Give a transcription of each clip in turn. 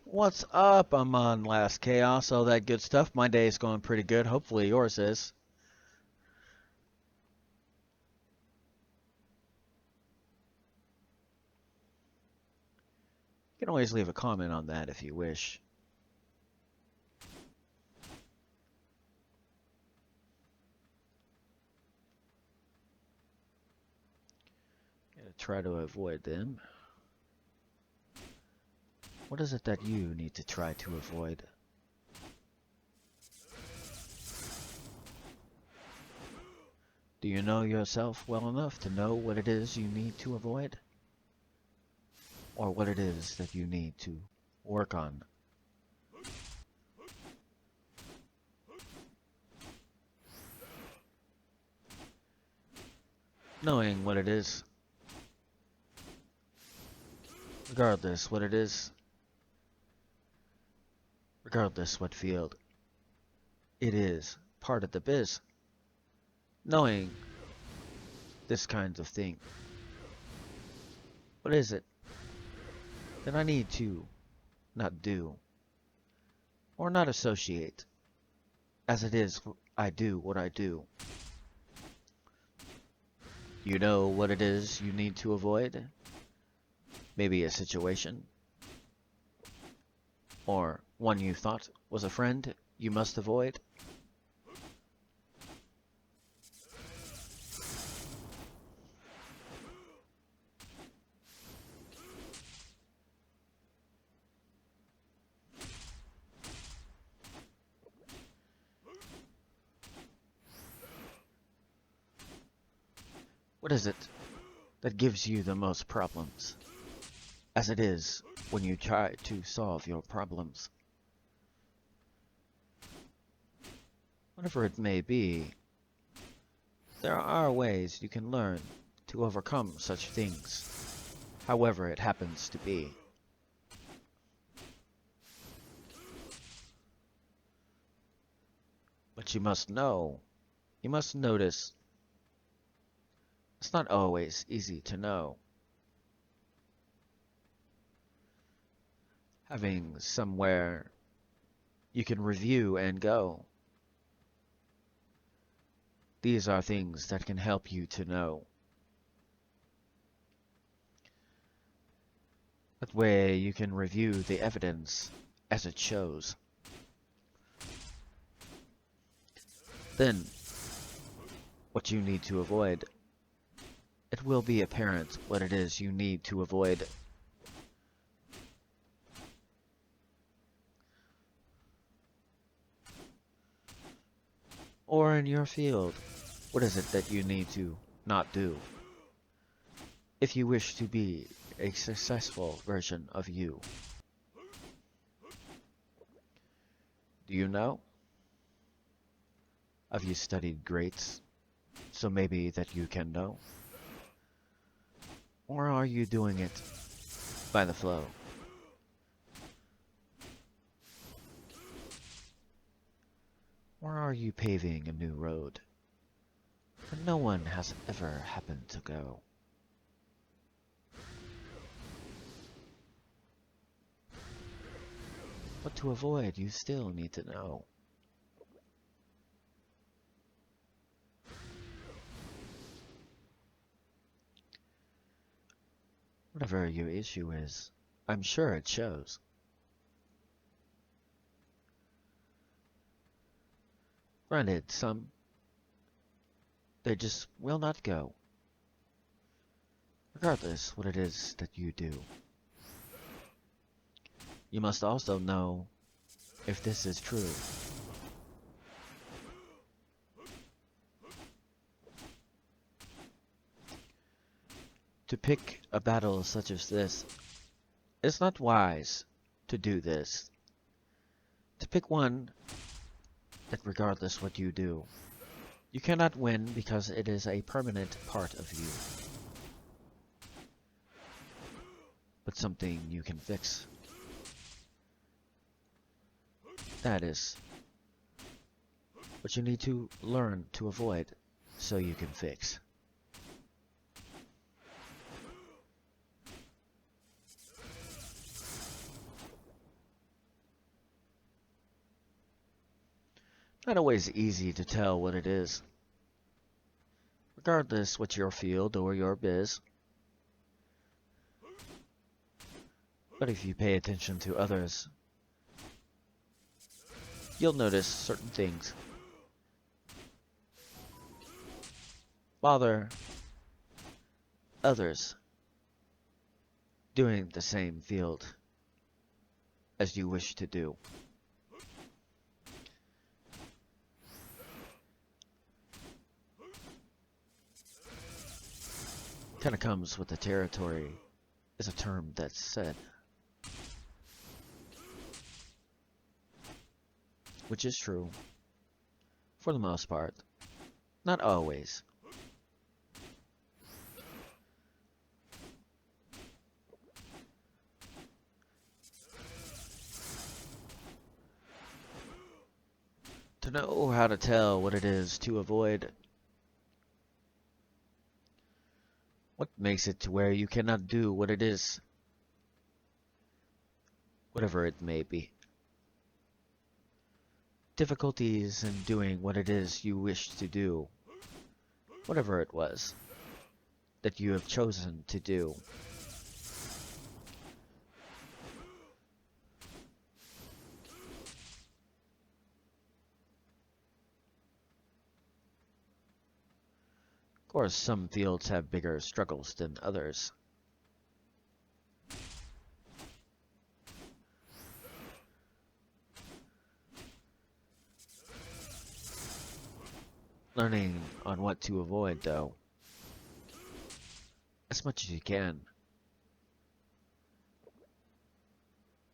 What's up? I'm on Last Chaos, all that good stuff. My day is going pretty good. Hopefully yours is. You can always leave a comment on that if you wish. Gotta try to avoid them. What is it that you need to try to avoid? Do you know yourself well enough to know what it is you need to avoid? Or what it is that you need to work on? Knowing what it is, regardless what it is, regardless what field, it is part of the biz. Knowing this kind of thing. What is it that I need to not do or not associate as it is I do what I do? You know what it is you need to avoid? Maybe a situation or one you thought was a friend you must avoid? What is it that gives you the most problems, as it is when you try to solve your problems? Whatever it may be, there are ways you can learn to overcome such things, however it happens to be. But you must notice, it's not always easy to know. Having somewhere you can review and go. These are things that can help you to know. That way you can review the evidence as it shows. Then, what you need to avoid. It will be apparent what it is you need to avoid. Or in your field, what is it that you need to not do? If you wish to be a successful version of you. Do you know? Have you studied greats, so maybe that you can know? Or are you doing it by the flow? Or are you paving a new road that no one has ever happened to go? What to avoid, you still need to know. Whatever your issue is, I'm sure it shows. Granted, some, they just will not go. Regardless what it is that you do. You must also know if this is true. To pick a battle such as this, it's not wise to do this. To pick one that regardless what you do, you cannot win because it is a permanent part of you. But something you can fix. That is what you need to learn to avoid so you can fix. Not always easy to tell what it is, regardless what your field or your biz. But if you pay attention to others, you'll notice certain things. Bother others doing the same field as you wish to do. Kind of comes with the territory, is a term that's said. Which is true, for the most part. Not always. To know how to tell what it is to avoid. What makes it to where you cannot do what it is? Whatever it may be. Difficulties in doing what it is you wish to do. Whatever it was that you have chosen to do. Of course, some fields have bigger struggles than others. Learning on what to avoid, though, as much as you can.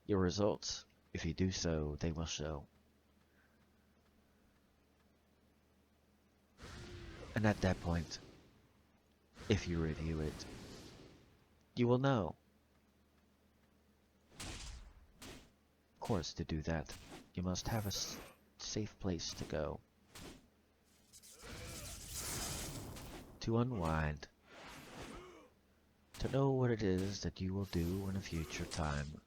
Your results, if you do so, they will show. And at that point, if you review it, you will know. Of course, to do that, you must have a safe place to go. To unwind. To know what it is that you will do in a future time.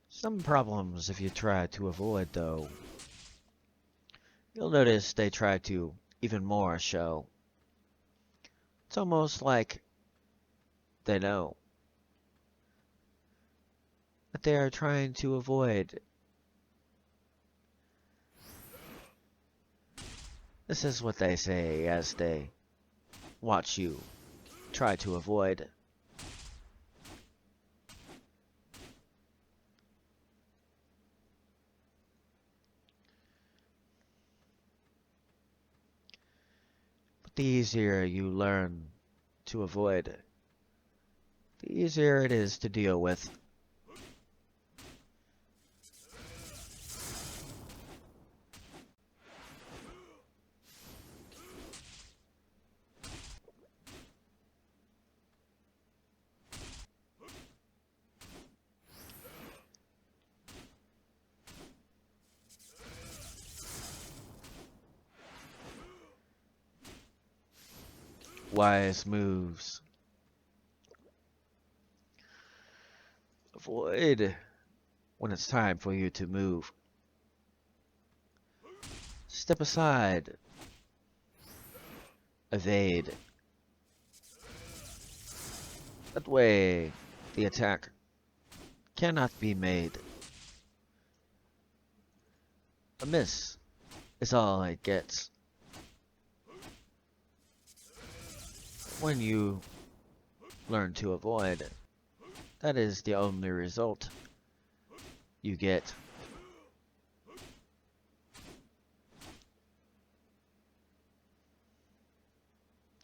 Some problems if you try to avoid, though, you'll notice they try to even more show. It's almost like they know that they are trying to avoid. This is what they say as they watch you try to avoid. The easier you learn to avoid, the easier it is to deal with. Wise moves. Avoid when it's time for you to move. Step aside. Evade. That way, the attack cannot be made. A miss is all it gets. When you learn to avoid, that is the only result you get.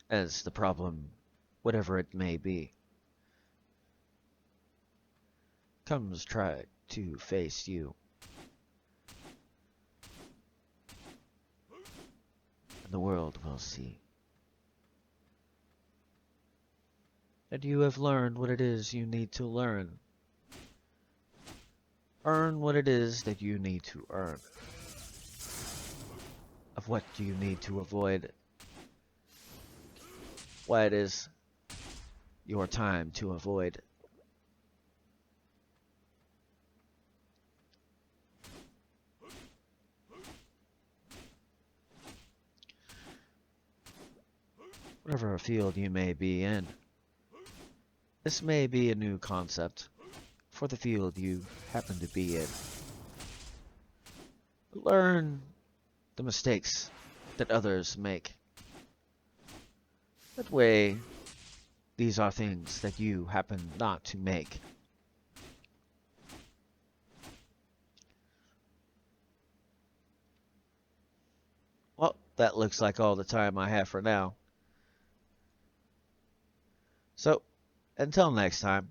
As the problem, whatever it may be, comes try to face you. And the world will see that you have learned what it is you need to learn. Earn what it is that you need to earn. of what do you need to avoid, why it is your time to avoid. Whatever field you may be in, this may be a new concept for the field you happen to be in. Learn the mistakes that others make. That way, these are things that you happen not to make. Well, that looks like all the time I have for now. So, until next time.